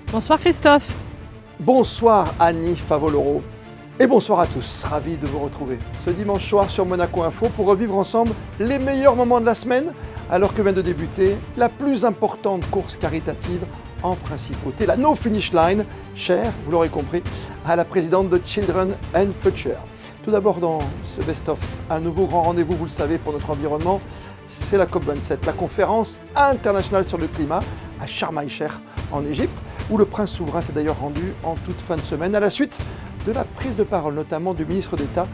Bonsoir Christophe. Bonsoir Annie Favoloro. Et bonsoir à tous, ravi de vous retrouver ce dimanche soir sur Monaco Info pour revivre ensemble les meilleurs moments de la semaine alors que vient de débuter la plus importante course caritative en principauté, la No Finish Line, chère, vous l'aurez compris, à la présidente de Children and Future. Tout d'abord dans ce best-of, un nouveau grand rendez-vous, vous le savez, pour notre environnement, c'est la COP27, la conférence internationale sur le climat à Sharm el-Sheikh en Égypte, où le prince souverain s'est d'ailleurs rendu en toute fin de semaine à la suite de la prise de parole notamment du ministre d'État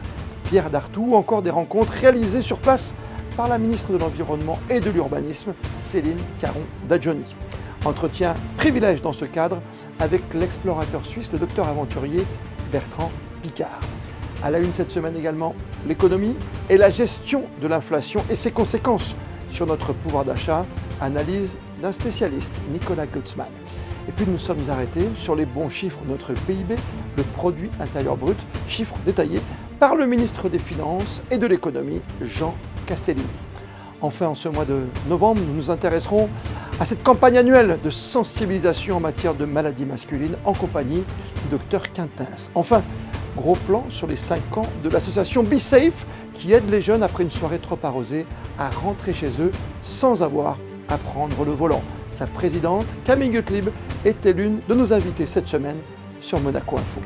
Pierre Dartout, ou encore des rencontres réalisées sur place par la ministre de l'Environnement et de l'Urbanisme Céline Caron-Dajoni. Entretien privilège dans ce cadre avec l'explorateur suisse, le docteur aventurier Bertrand Piccard. À la une cette semaine également, l'économie et la gestion de l'inflation et ses conséquences sur notre pouvoir d'achat, analyse d'un spécialiste, Nicolas Gutzmann. Et puis nous sommes arrêtés sur les bons chiffres de notre PIB, le produit intérieur brut, chiffres détaillés par le ministre des Finances et de l'économie, Jean Castellini. Enfin, en ce mois de novembre, nous nous intéresserons à cette campagne annuelle de sensibilisation en matière de maladies masculines en compagnie du docteur Quintens. Enfin, gros plan sur les 5 ans de l'association Be Safe qui aide les jeunes après une soirée trop arrosée à rentrer chez eux sans avoir à prendre le volant. Sa présidente, Camille Gottlieb, était l'une de nos invités cette semaine sur Monaco Info.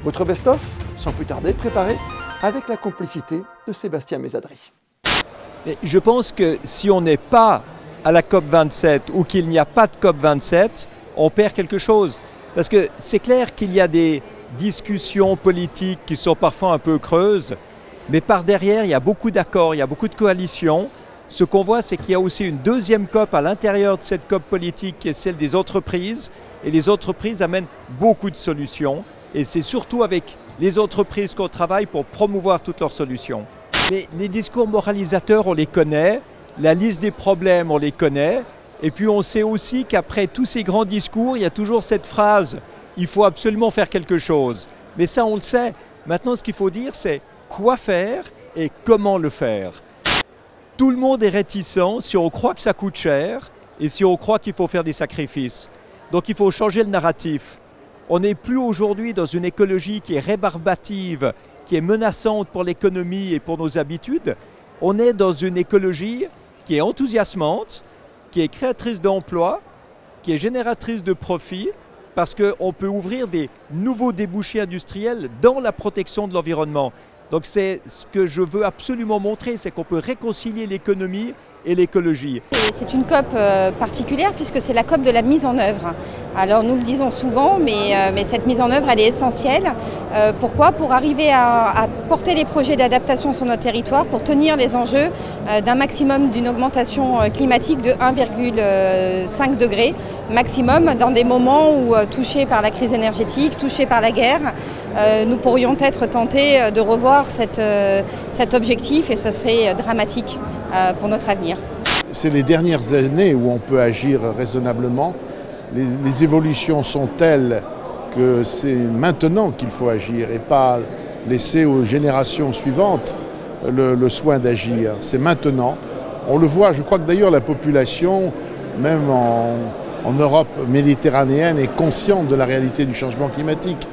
Votre best-of, sans plus tarder, préparé avec la complicité de Sébastien Mésadry. Mais je pense que si on n'est pas à la COP27 ou qu'il n'y a pas de COP27, on perd quelque chose. Parce que c'est clair qu'il y a des discussions politiques qui sont parfois un peu creuses, mais par derrière, il y a beaucoup d'accords, il y a beaucoup de coalitions. Ce qu'on voit, c'est qu'il y a aussi une deuxième COP à l'intérieur de cette COP politique qui est celle des entreprises. Et les entreprises amènent beaucoup de solutions. Et c'est surtout avec les entreprises qu'on travaille pour promouvoir toutes leurs solutions. Mais les discours moralisateurs, on les connaît. La liste des problèmes, on les connaît. Et puis on sait aussi qu'après tous ces grands discours, il y a toujours cette phrase « il faut absolument faire quelque chose ». Mais ça, on le sait. Maintenant, ce qu'il faut dire, c'est quoi faire et comment le faire. Tout le monde est réticent si on croit que ça coûte cher et si on croit qu'il faut faire des sacrifices. Donc il faut changer le narratif. On n'est plus aujourd'hui dans une écologie qui est rébarbative, qui est menaçante pour l'économie et pour nos habitudes. On est dans une écologie qui est enthousiasmante, qui est créatrice d'emplois, qui est génératrice de profits, parce qu'on peut ouvrir des nouveaux débouchés industriels dans la protection de l'environnement. Donc c'est ce que je veux absolument montrer, c'est qu'on peut réconcilier l'économie et l'écologie. C'est une COP particulière puisque c'est la COP de la mise en œuvre. Alors nous le disons souvent, mais cette mise en œuvre elle est essentielle. Pourquoi ? Pour arriver à porter les projets d'adaptation sur notre territoire, pour tenir les enjeux d'un maximum d'une augmentation climatique de 1,5 degré maximum dans des moments où touchés par la crise énergétique, touchés par la guerre, nous pourrions être tentés de revoir cet objectif et ça serait dramatique pour notre avenir. C'est les dernières années où on peut agir raisonnablement. Les évolutions sont telles que c'est maintenant qu'il faut agir et pas laisser aux générations suivantes le soin d'agir. C'est maintenant. On le voit, je crois que d'ailleurs la population, même en Europe méditerranéenne, est consciente de la réalité du changement climatique.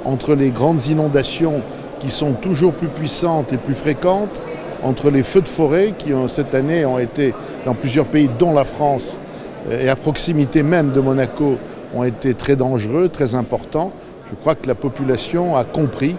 Entre les grandes inondations qui sont toujours plus puissantes et plus fréquentes, entre les feux de forêt qui cette année ont été dans plusieurs pays, dont la France, et à proximité même de Monaco, ont été très dangereux, très importants. Je crois que la population a compris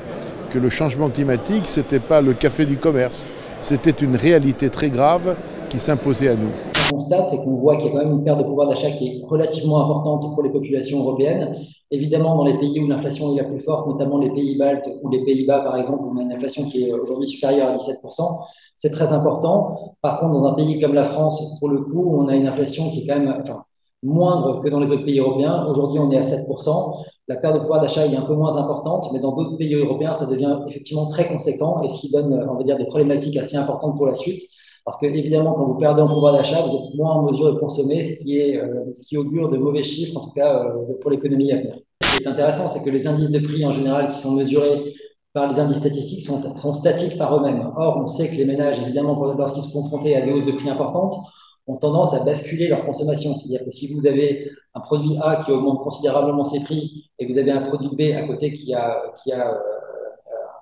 que le changement climatique, ce n'était pas le café du commerce, c'était une réalité très grave qui s'imposait à nous. Ce qu'on constate, c'est qu'on voit qu'il y a quand même une perte de pouvoir d'achat qui est relativement importante pour les populations européennes. Évidemment, dans les pays où l'inflation est la plus forte, notamment les pays baltes ou les Pays-Bas, par exemple, où on a une inflation qui est aujourd'hui supérieure à 17%, c'est très important. Par contre, dans un pays comme la France, pour le coup, on a une inflation qui est quand même moindre que dans les autres pays européens. Aujourd'hui, on est à 7%. La perte de pouvoir d'achat est un peu moins importante, mais dans d'autres pays européens, ça devient effectivement très conséquent et ce qui donne, on va dire, des problématiques assez importantes pour la suite. Parce que, évidemment, quand vous perdez en pouvoir d'achat, vous êtes moins en mesure de consommer, ce qui augure de mauvais chiffres, en tout cas pour l'économie à venir. Ce qui est intéressant, c'est que les indices de prix en général qui sont mesurés par les indices statistiques sont statiques par eux-mêmes. Or, on sait que les ménages, évidemment, lorsqu'ils sont confrontés à des hausses de prix importantes, ont tendance à basculer leur consommation. C'est-à-dire que si vous avez un produit A qui augmente considérablement ses prix et que vous avez un produit B à côté qui a un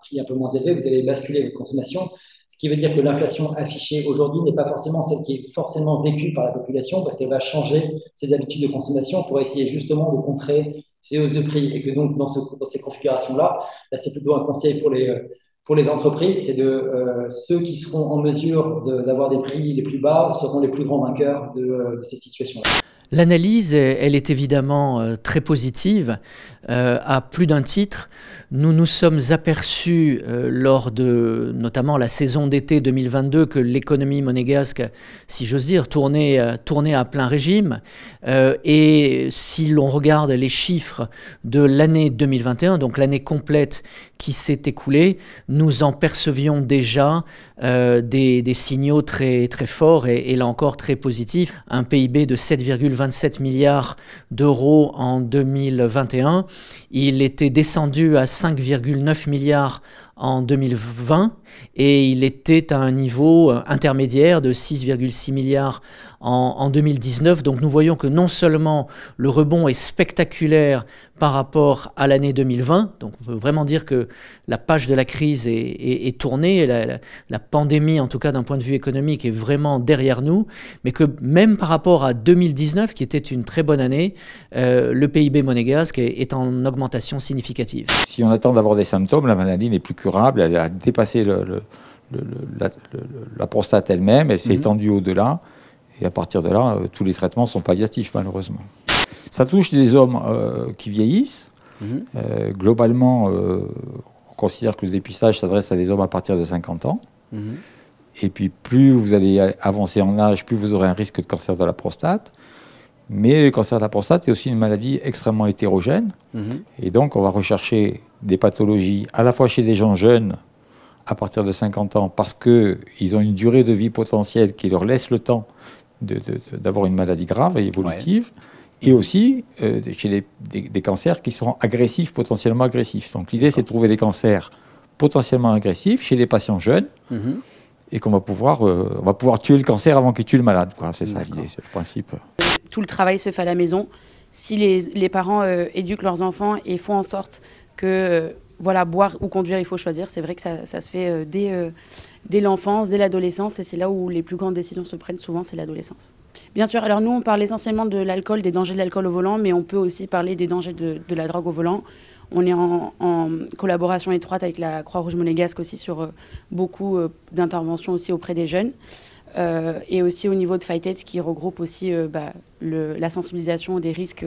prix un peu moins élevé, vous allez basculer votre consommation. Ce qui veut dire que l'inflation affichée aujourd'hui n'est pas forcément celle qui est forcément vécue par la population parce qu'elle va changer ses habitudes de consommation pour essayer justement de contrer ces hausses de prix. Et que donc, dans ces configurations-là, là, c'est plutôt un conseil pour les entreprises, c'est de ceux qui seront en mesure d'avoir des prix les plus bas seront les plus grands vainqueurs de cette situation-là. L'analyse, elle est évidemment très positive à plus d'un titre. Nous nous sommes aperçus lors de notamment la saison d'été 2022 que l'économie monégasque, si j'ose dire, tournait à plein régime. Et si l'on regarde les chiffres de l'année 2021, donc l'année complète qui s'est écoulée, nous en percevions déjà des signaux très, très forts et là encore très positifs. Un PIB de 7,27 milliards d'euros en 2021. Il était descendu à 5,9 milliards en 2020 et il était à un niveau intermédiaire de 6,6 milliards en 2019. Donc nous voyons que non seulement le rebond est spectaculaire par rapport à l'année 2020, donc on peut vraiment dire que la page de la crise est tournée, la pandémie en tout cas d'un point de vue économique est vraiment derrière nous, mais que même par rapport à 2019 qui était une très bonne année, le PIB monégasque est en augmentation significative. Si on attend d'avoir des symptômes, la maladie n'est plus curable, elle a dépassé la prostate elle-même, elle s'est étendue au-delà, et à partir de là, tous les traitements sont palliatifs malheureusement. Ça touche des hommes qui vieillissent. Globalement, on considère que le dépistage s'adresse à des hommes à partir de 50 ans. Et puis plus vous allez avancer en âge, plus vous aurez un risque de cancer de la prostate. Mais le cancer de la prostate est aussi une maladie extrêmement hétérogène. Et donc, on va rechercher des pathologies à la fois chez des gens jeunes, à partir de 50 ans, parce qu'ils ont une durée de vie potentielle qui leur laisse le temps d'avoir une maladie grave et évolutive. Et aussi chez des cancers qui seront agressifs, potentiellement agressifs. Donc, l'idée, c'est de trouver des cancers potentiellement agressifs chez des patients jeunes. Et qu'on va pouvoir tuer le cancer avant qu'il tue le malade. C'est ça l'idée, c'est le principe. Tout le travail se fait à la maison. Si les parents éduquent leurs enfants et font en sorte que voilà, boire ou conduire, il faut choisir, c'est vrai que ça se fait dès l'enfance, dès l'adolescence, et c'est là où les plus grandes décisions se prennent souvent, c'est l'adolescence. Bien sûr, alors nous on parle essentiellement de l'alcool, des dangers de l'alcool au volant, mais on peut aussi parler des dangers de la drogue au volant. On est en collaboration étroite avec la Croix-Rouge monégasque aussi sur beaucoup d'interventions aussi auprès des jeunes. Et aussi au niveau de Fightheads qui regroupe aussi la sensibilisation des risques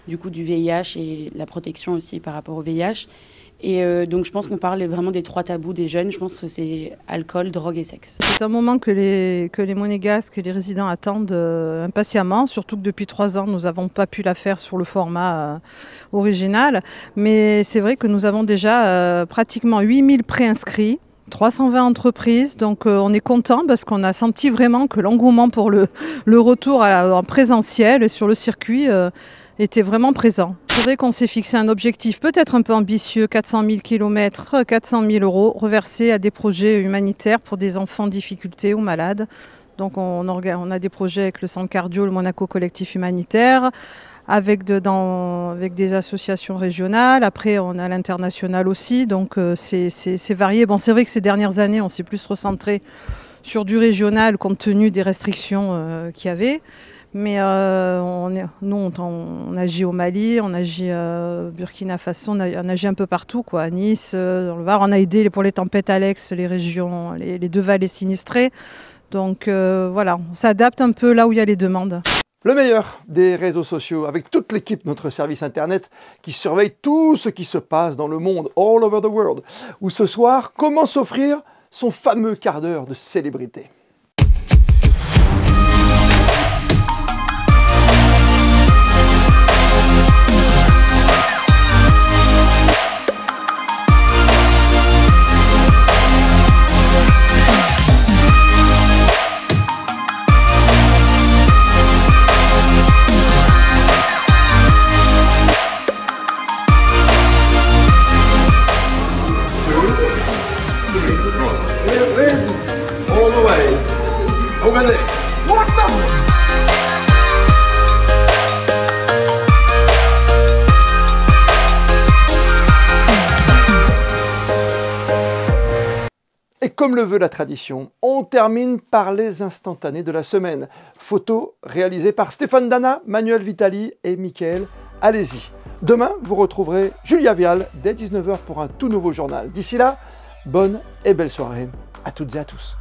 du VIH et la protection aussi par rapport au VIH. Et donc je pense qu'on parle vraiment des 3 tabous des jeunes. Je pense que c'est alcool, drogue et sexe. C'est un moment que les Monégasques et les résidents attendent impatiemment, surtout que depuis 3 ans, nous n'avons pas pu la faire sur le format original. Mais c'est vrai que nous avons déjà pratiquement 8000 préinscrits. 320 entreprises, donc on est content parce qu'on a senti vraiment que l'engouement pour le retour en présentiel sur le circuit était vraiment présent. C'est vrai qu'on s'est fixé un objectif peut-être un peu ambitieux, 400 000 km, 400 000 euros reversés à des projets humanitaires pour des enfants en difficulté ou malades. Donc on a des projets avec le Centre Cardio, le Monaco Collectif Humanitaire, avec des associations régionales. Après, on a l'international aussi, donc c'est varié. Bon, c'est vrai que ces dernières années, on s'est plus recentré sur du régional compte tenu des restrictions qu'il y avait. Mais nous, on agit au Mali, on agit Burkina Faso, on agit un peu partout, quoi. À Nice, dans le Var, on a aidé pour les tempêtes Alex, les régions, les 2 vallées sinistrées. Donc voilà, on s'adapte un peu là où il y a les demandes. Le meilleur des réseaux sociaux, avec toute l'équipe de notre service internet qui surveille tout ce qui se passe dans le monde, all over the world. Où ce soir, comment s'offrir son fameux quart d'heure de célébrité. Where is he? All the way. comme le veut la tradition, on termine par les instantanés de la semaine. Photos réalisées par Stéphane Dana, Manuel Vitali et Mickaël Allez-y. Demain, vous retrouverez Julia Vial dès 19h pour un tout nouveau journal. D'ici là, bonne et belle soirée à toutes et à tous.